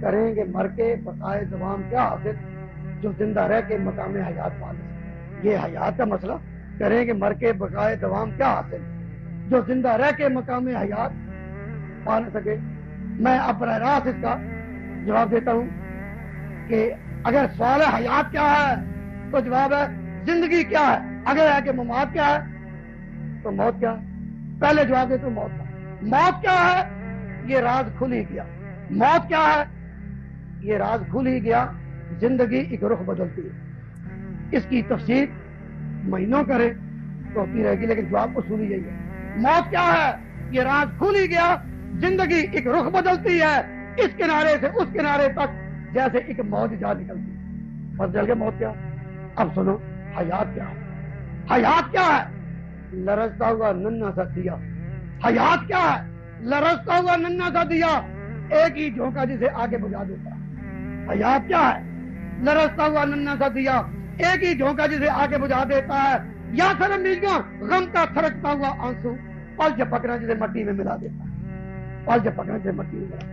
کریں گے مر کے بقائے دوام کیا حاصل جو زندہ رہ کے مقام حیات پا لے. یہ حیات کا مسئلہ. کریں گے مر کے بقائے دوام کیا حاصل جو زندہ رہ کے مقام حیات پا نہ سکے. میں اب براہ راست اس کا جواب دیتا ہوں کہ اگر سوال ہے حیات کیا ہے تو جواب ہے زندگی کیا ہے. اگر ہے کہ ممات کیا ہے تو موت کیا ہے. پہلے جواب دیتا ہوں موت کا. موت کیا ہے یہ راز کھل ہی گیا. موت کیا ہے یہ راز کھل ہی گیا. زندگی ایک رخ بدلتی ہے. اس کی تفسیر مہینوں کرے تو ہوتی رہے گی لیکن جواب اصول ہی یہی ہے. موت کیا ہے یہ راز کھل ہی گیا. زندگی ایک رخ بدلتی ہے اس کنارے سے اس کنارے تک جیسے ایک موج جا نکلتی ہے. بس جل کے موت کیا. اب سنو حیات کیا ہے. حیات کیا ہے لرزتا ہوا ننھا سا دیا. حیات کیا ہے لرزتا ہوا ننھا سا دیا ایک ہی جھونکا جسے آگے بجھا دیتا ہے. حیات کیا ہے لرزتا ہوا ننھا سا دیا ایک ہی جھونکا جسے آگے بجھا دیتا ہے. یا سر میجاں غم کا تھرکتا ہوا آنسو پل جھپکنا جسے مٹی میں ملا دیتا ہے. پل جھپکنا جسے مٹی میں ملا